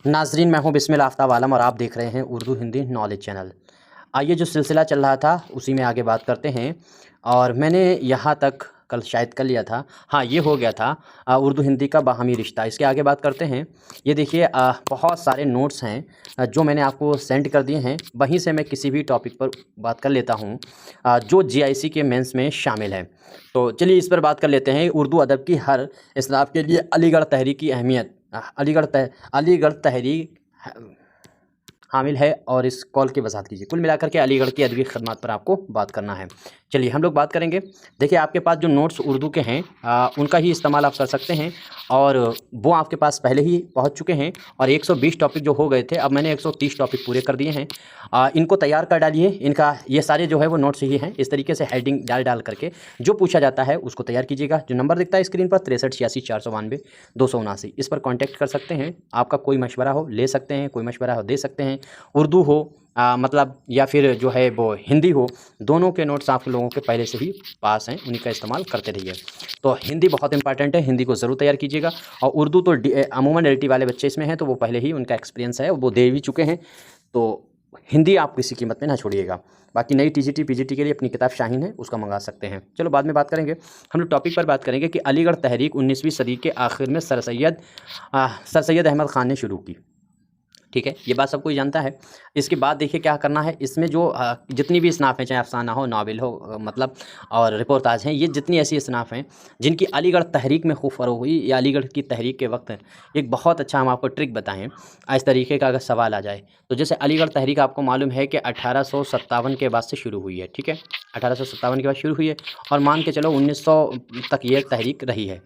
नाजरीन, मैं हूं बिस्मिल आफ्ताब आलम और आप देख रहे हैं उर्दू हिंदी नॉलेज चैनल। आइए, जो सिलसिला चल रहा था उसी में आगे बात करते हैं। और मैंने यहाँ तक कल शायद कर लिया था। हाँ, ये हो गया था उर्दू हिंदी का बाहमी रिश्ता। इसके आगे बात करते हैं। ये देखिए, बहुत सारे नोट्स हैं जो मैंने आपको सेंड कर दिए हैं। वहीं से मैं किसी भी टॉपिक पर बात कर लेता हूँ जो जीआईसी के मेंस में शामिल है। तो चलिए इस पर बात कर लेते हैं। उर्दू अदब की हर इसलाफ के लिए अलीगढ़ तहरीक की अहमियत। अलीगढ़ तहरीक हामिल है और इस कॉल की वजाहत कीजिए। कुल मिलाकर के अलीगढ़ की अदबी खदमात पर आपको बात करना है। चलिए हम लोग बात करेंगे। देखिए, आपके पास जो नोट्स उर्दू के हैं उनका ही इस्तेमाल आप कर सकते हैं और वो आपके पास पहले ही पहुंच चुके हैं। और 120 टॉपिक जो हो गए थे, अब मैंने 130 टॉपिक पूरे कर दिए हैं। इनको तैयार कर डालिए। इनका ये सारे जो है वो नोट्स ही हैं। इस तरीके से हेडिंग डाल करके जो पूछा जाता है उसको तैयार कीजिएगा। जो नंबर दिखता है स्क्रीन पर 63 86 492 279, इस पर कॉन्टैक्ट कर सकते हैं। आपका कोई मशवरा हो ले सकते हैं, कोई मशवरा हो दे सकते हैं। उर्दू हो मतलब या फिर जो है वो हिंदी हो, दोनों के नोट्स आप लोगों के पहले से ही पास हैं, उन्हीं का इस्तेमाल करते रहिए। तो हिंदी बहुत इंपॉर्टेंट है, हिंदी को ज़रूर तैयार कीजिएगा। और उर्दू तो अमूमन एलटी वाले बच्चे इसमें हैं, तो वो पहले ही उनका एक्सपीरियंस है, वो दे भी चुके हैं। तो हिंदी आप किसी कीमत में ना छोड़िएगा। बाकी नई टीजीटी पीजीटी के लिए अपनी किताब शाहीन है, उसका मंगा सकते हैं। चलो बाद में बात करेंगे। हम लोग टॉपिक पर बात करेंगे कि अलीगढ़ तहरीक 19वीं सदी के आखिर में सर सैयद अहमद ख़ान ने शुरू की। ठीक है, ये बात सब कोई जानता है। इसके बाद देखिए क्या करना है। इसमें जो जितनी भी इसनाफ़ हैं, चाहे अफ़साना हो, नावल हो, मतलब और रिपोर्टाज हैं, ये जितनी ऐसी इसनाफ़ हैं जिनकी अलीगढ़ तहरीक में खूब फ़रोग़ हुई या अलीगढ़ की तहरीक के वक्त एक बहुत अच्छा हम आपको ट्रिक बताएं। इस तरीके का अगर सवाल आ जाए तो जैसे अलीगढ़ तहरीक आपको मालूम है कि 1857 के बाद से शुरू हुई है। ठीक है, 1857 के बाद शुरू हुई है और मान के चलो 1900 तक ये तहरीक रही है।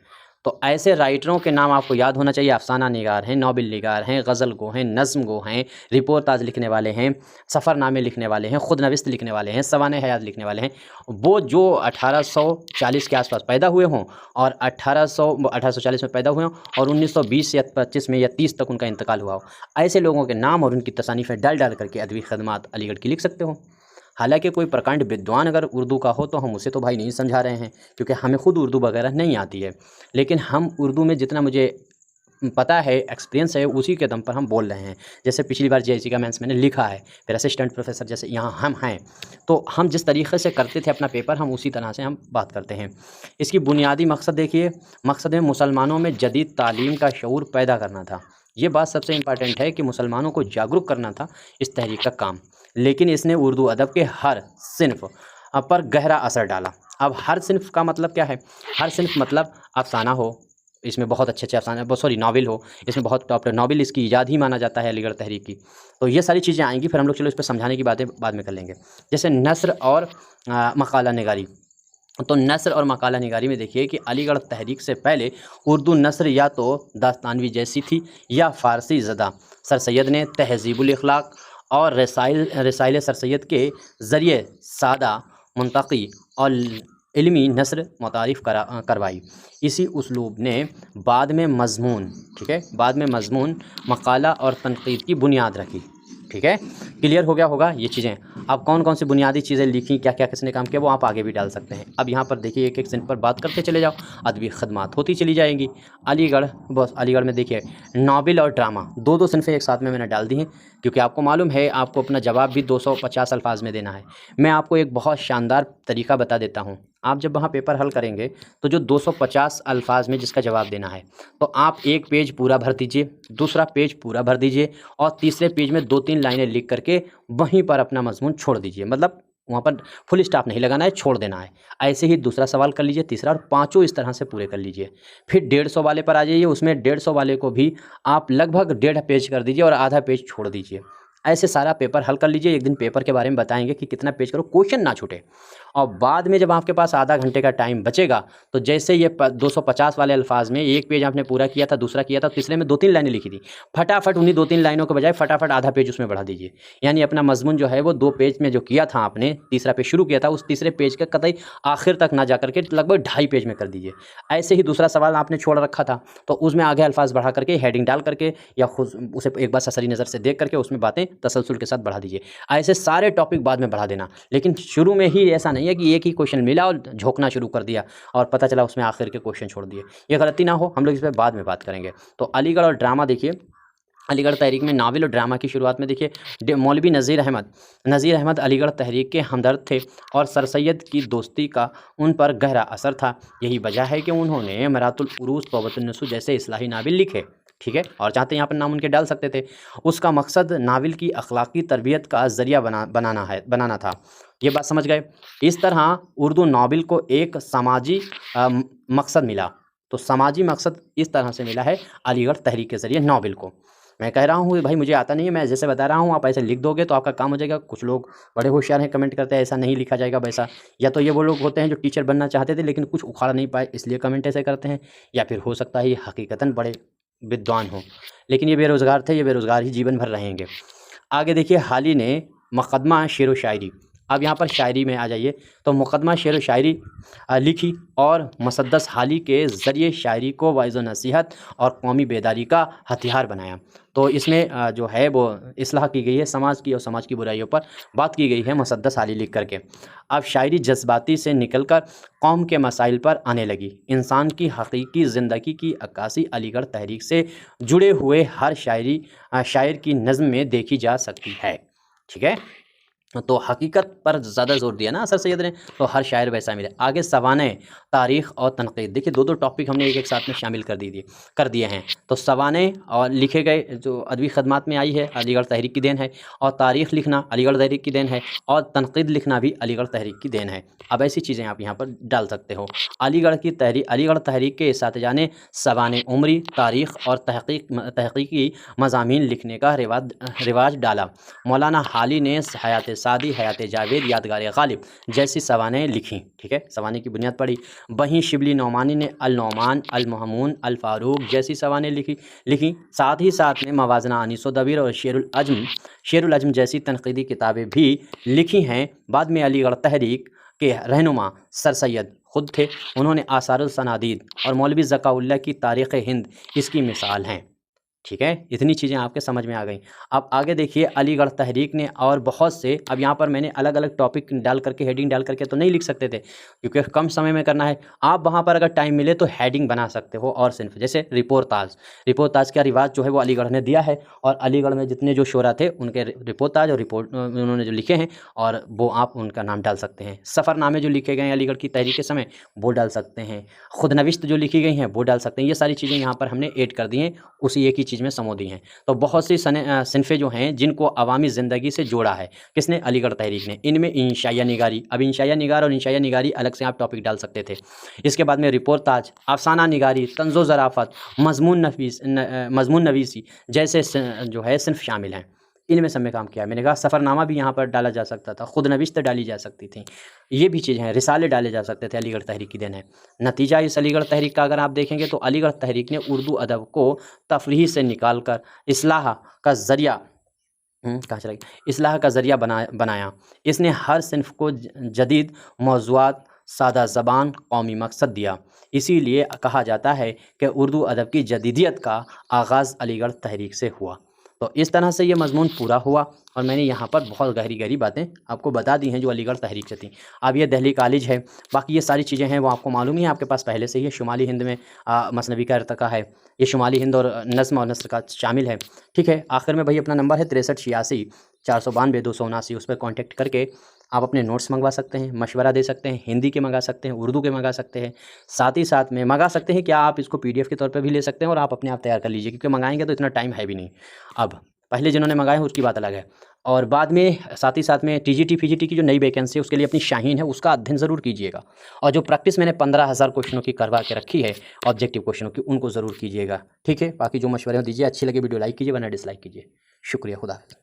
तो ऐसे राइटरों के नाम आपको याद होना चाहिए। अफ़साना निगार हैं, नावल निगार हैं, गज़ल गो हैं, नज़्म गो हैं, रिपोर्टाज लिखने वाले हैं, सफ़रनामे लिखने वाले हैं, ख़ुदनविस्त लिखने वाले हैं, सवाने हयात लिखने वाले हैं। वो जो 1840 के आसपास पैदा हुए हों और 1840 में पैदा हुए हों और 1920 या 25 में या 30 तक उनका इंतकाल हुआ हो, ऐसे लोगों के नाम और उनकी तसानीफ़ें डाल करके अदबी खदमात अलीगढ़ की लिख सकते हो। हालांकि कोई प्रकांड विद्वान अगर उर्दू का हो तो हम उसे तो भाई नहीं समझा रहे हैं, क्योंकि हमें खुद उर्दू वगैरह नहीं आती है। लेकिन हम उर्दू में जितना मुझे पता है, एक्सपीरियंस है, उसी के दम पर हम बोल रहे हैं। जैसे पिछली बार जीआईसी का मेंस मैंने लिखा है, फिर असिस्टेंट प्रोफेसर जैसे यहाँ हम हैं, तो हम जिस तरीके से करते थे अपना पेपर, हम उसी तरह से हम बात करते हैं। इसकी बुनियादी मकसद देखिए, मकसद में मुसलमानों में जदीद तालीम का शऊर पैदा करना था। ये बात सबसे इम्पॉर्टेंट है कि मुसलमानों को जागरूक करना था इस तहरीक का काम। लेकिन इसने उर्दू अदब के हर सिन्फ पर गहरा असर डाला। अब हर सिन्फ का मतलब क्या है? हर सिन्फ मतलब अफ़साना हो, इसमें बहुत अच्छे अफ़साने, सॉरी नावल हो, इसमें बहुत टॉप नावल इसकी ईजाद ही माना जाता है अलीगढ़ तहरीक की। तो ये सारी चीज़ें आएंगी, फिर हम लोग चलो इस पर समझाने की बातें बाद में कर लेंगे। जैसे नस्र और मकाला निगारी। तो नस्र और मकाला निगारी में देखिए कि अलीगढ़ तहरीक से पहले उर्दू नस्र या तो दास्तानवी जैसी थी या फ़ारसी ज़दा। सर सैयद ने तहज़ीबुल इख़लाक़ और रसाइल सर सैयद के ज़रिए सादा, मुंतक़ी और इल्मी नस्र मुतारिफ़ करवाई। इसी उसलूब ने बाद में मज़मून, ठीक है, बाद में मज़मून, मकाला और तनक़ीद की बुनियाद रखी। ठीक है, क्लियर हो गया होगा ये चीज़ें। अब कौन कौन सी बुनियादी चीज़ें लिखी, क्या क्या किसने काम किया, वो आप आगे भी डाल सकते हैं। अब यहाँ पर देखिए एक एक सिंह पर बात करते चले जाओ, अदबी खदमात होती चली जाएंगी। अलीगढ़, बस अलीगढ़ में देखिए नावल और ड्रामा दो सिनफ़ें एक साथ में मैंने डाल दी हैं, क्योंकि आपको मालूम है आपको अपना जवाब भी 250 अल्फाज में देना है। मैं आपको एक बहुत शानदार तरीका बता देता हूँ। आप जब वहाँ पेपर हल करेंगे तो जो 250 अल्फाज में जिसका जवाब देना है, तो आप एक पेज पूरा भर दीजिए, दूसरा पेज पूरा भर दीजिए और तीसरे पेज में 2-3 लाइनें लिख करके वहीं पर अपना मजमून छोड़ दीजिए। मतलब वहाँ पर फुल स्टॉप नहीं लगाना है, छोड़ देना है। ऐसे ही दूसरा सवाल कर लीजिए, तीसरा, और पाँचों इस तरह से पूरे कर लीजिए। फिर 150 वाले पर आ जाइए, उसमें 150 वाले को भी आप लगभग 1.5 पेज कर दीजिए और आधा पेज छोड़ दीजिए। ऐसे सारा पेपर हल कर लीजिए। एक दिन पेपर के बारे में बताएंगे कि कितना पेज करो, क्वेश्चन ना छूटे। और बाद में जब आपके पास आधा घंटे का टाइम बचेगा तो जैसे ये 250 वाले अल्फाज में एक पेज आपने पूरा किया था, दूसरा किया था, तीसरे में 2-3 लाइनें लिखी थी, फटाफट उन्हीं 2-3 लाइनों के बजाय फटाफट आधा पेज उसमें बढ़ा दीजिए। यानी अपना मजमून जो है वो 2 पेज में जो किया था आपने, तीसरा पेज शुरू किया था, उस तीसरे पेज का कतई आखिर तक ना जा करके लगभग 2.5 पेज में कर दीजिए। ऐसे ही दूसरा सवाल आपने छोड़ रखा था तो उसमें आगे अल्फाज बढ़ा करके, हेडिंग डाल करके या खुद उसे एक बार सरसरी नज़र से देख करके उसमें बातें तसलसल के साथ बढ़ा दीजिए। ऐसे सारे टॉपिक बाद में बढ़ा देना, लेकिन शुरू में ही ऐसा नहीं है कि एक ही क्वेश्चन मिला और झोंकना शुरू कर दिया और पता चला उसमें आखिर के क्वेश्चन छोड़ दिए। ये गलती ना हो, हम लोग इस पर बाद में बात करेंगे। तो अलीगढ़ और ड्रामा देखिए, अलीगढ़ तहरीक में नावल और ड्रामा की शुरुआत में देखिए मौलवी नज़ीर अहमद अलीगढ़ तहरीक के हमदर्द थे और सर सैयद की दोस्ती का उन पर गहरा असर था। यही वजह है कि उन्होंने मरातुल उरूस तौबतुन नसूह जैसे इस्लाही नावल लिखे। ठीक है, और चाहते हैं यहाँ पर नाम उनके डाल सकते थे। उसका मकसद नावल की अखलाकी तरबियत का ज़रिया बनाना था। ये बात समझ गए। इस तरह उर्दू नावल को एक समाजी मकसद मिला। तो समाजी मकसद इस तरह से मिला है अलीगढ़ तहरीक के ज़रिए नावल को। मैं कह रहा हूँ भाई मुझे आता नहीं है, मैं जैसे बता रहा हूँ आप ऐसे लिख दोगे तो आपका काम हो जाएगा। कुछ लोग बड़े होशियार हैं, कमेंट करते हैं ऐसा नहीं लिखा जाएगा वैसा, या तो ये वो लोग होते हैं जो टीचर बनना चाहते थे लेकिन कुछ उखाड़ नहीं पाए इसलिए कमेंट ऐसे करते हैं, या फिर हो सकता है ये हकीकतन बड़े विद्वान हों लेकिन ये बेरोज़गार थे, ये बेरोज़गार ही जीवन भर रहेंगे। आगे देखिए हाली ने मुक़दमा शेर व शायरी, अब यहाँ पर शायरी में आ जाइए तो मुक़दमा शेर व शायरी लिखी और मुसद्दस हाली के ज़रिए शायरी को वाइज़ नसीहत और कौमी बेदारी का हथियार बनाया। तो इसमें जो है वो इस्लाह की गई है समाज की, और समाज की बुराइयों पर बात की गई है मुसद्दस हाली लिख करके। अब शायरी जज्बाती से निकलकर कौम के मसाइल पर आने लगी। इंसान की हकीकी ज़िंदगी की अक्कासी अलीगढ़ तहरीक से जुड़े हुए हर शायर की नज़्म में देखी जा सकती है। ठीक है, तो हकीकत पर ज़्यादा जोर दिया ना सर सैयद ने, तो हर शायर वैसा मिले। आगे सवाने तारीख़ और तनक़ीद, देखिए दो टॉपिक हमने एक साथ में शामिल कर दिए हैं। तो सवाने और लिखे गए जो अदबी खदमात में आई है अलीगढ़ तहरीक की देन है, और तारीख़ लिखना अलीगढ़ तहरीक की देन है, और तनक़ीद लिखना भी अलीगढ़ तहरीक की देन है। अब ऐसी चीज़ें आप यहाँ पर डाल सकते हो। अलीगढ़ तहरीक के इसातिज़ा ने सवाने उमरी, तारीख़ और तहक़ीक़ी मज़ामीन लिखने का रिवाज डाला। मौलाना हाली ने हयात सादी, हयात जावेद, यादगार गालिब जैसी सवानें लिखीं। ठीक है, सवाने की बुनियाद पड़ी। वहीं शिबली नौमानी ने अल नौमान, अल महमून, अल फ़ारूक जैसी सवानें लिखी। साथ ही साथ ने मवाज़ना अनीस दबीर और शेरुल अज़्म जैसी तनक़ीदी किताबें भी लिखी हैं। बाद में अलीगढ़ तहरीक के रहनुमा सर सैयद खुद थे। उन्होंने आसारुल सनादीद और मौलवी ज़काउल्लाह की तारीख़ हिंद इसकी मिसाल हैं। ठीक है, इतनी चीज़ें आपके समझ में आ गई। अब आगे देखिए अलीगढ़ तहरीक ने और बहुत से, अब यहाँ पर मैंने अलग अलग टॉपिक डाल करके हेडिंग डाल करके तो नहीं लिख सकते थे क्योंकि कम समय में करना है। आप वहाँ पर अगर टाइम मिले तो हेडिंग बना सकते हो और सिर्फ जैसे रिपोर्ताज का रिवाज जो है वो अलीगढ़ ने दिया है, और अलीगढ़ में जितने जो शोरा थे उनके रिपोर्ताज और रिपोर्ट उन्होंने जो लिखे हैं और वो आप उनका नाम डाल सकते हैं। सफ़रनामे जो लिखे गए हैं अलीगढ़ की तहरीक के समय वो डाल सकते हैं। खुदनविश्त जो लिखी गई हैं वो डाल सकते हैं। ये सारी चीज़ें यहाँ पर हमने ऐड कर दी हैं उसी एक ही चीज़ में समो दी हैं। तो बहुत सी सिनफ़ें जो हैं जिनको अवामी ज़िंदगी से जोड़ा है किसने, अलीगढ़ तहरीक ने। इनमें इंशाइया निगारी, अब इंशाइया निगार और इंशाइया निगारी अलग से आप टॉपिक डाल सकते थे। इसके बाद में रिपोर्ताज, अफसाना निगारी, तंज़ो ज़राफ़त, मज़मून नवीसी जैसे जो है सिनफ़ शामिल हैं। इनमें सब में काम किया। मैंने कहा सफ़रनामा भी यहाँ पर डाला जा सकता था, खुदनविश्त डाली जा सकती थी, ये भी चीज़ें हैं। रिसाले डाले जा सकते थे, अलीगढ़ तहरीक की देन है। नतीजा इस अलीगढ़ तहरीक का अगर आप देखेंगे तो अलीगढ़ तहरीक ने उर्दू अदब को तफरीह से निकाल कर इस्लाह का ज़रिया बनाया। इसने हर सिनफ को जदीद मौज़ूआत, सादा ज़बान, कौमी मकसद दिया। इसीलिए कहा जाता है कि उर्दू अदब की जदीदियत का आगाज़ अलीगढ़ तहरीक से हुआ। तो इस तरह से ये मज़मून पूरा हुआ और मैंने यहाँ पर बहुत गहरी बातें आपको बता दी हैं जो अलीगढ़ तहरीक से थी। अब ये दिल्ली कॉलेज है, बाकी ये सारी चीज़ें हैं वो आपको मालूम ही है, आपके पास पहले से ही है। शुमाली हिंद में मसनवी का इर्तिका है, ये शुमाली हिंद और नज़्म और नस्र का शामिल है। ठीक है, आखिर में भाई अपना नंबर है 6386 492 279, उस पर कॉन्टेक्ट करके आप अपने नोट्स मंगवा सकते हैं, मशवरा दे सकते हैं, हिंदी के मंगा सकते हैं, उर्दू के मंगा सकते हैं, साथ ही साथ में मंगा सकते हैं क्या आप इसको PDF के तौर पे भी ले सकते हैं और आप अपने आप तैयार कर लीजिए क्योंकि मंगाएंगे तो इतना टाइम है भी नहीं। अब पहले जिन्होंने मंगाए हैं उसकी बात अलग है, और बाद में साथ ही साथ में TGT FIGT की जो नई वैकेंसी है उसके लिए अपनी शाहीन है उसका अध्ययन ज़रूर कीजिएगा, और जो प्रैक्टिस मैंने 15,000 क्वेश्चनों की करवा के रखी है ऑब्जेक्टिव क्वेश्चनों की उनको ज़रूर कीजिएगा। ठीक है, बाकी जो मशवरे दीजिए, अच्छी लगे वीडियो लाइक कीजिए वरना डिसलाइक कीजिए। शुक्रिया, खुदा हाफ़िज़।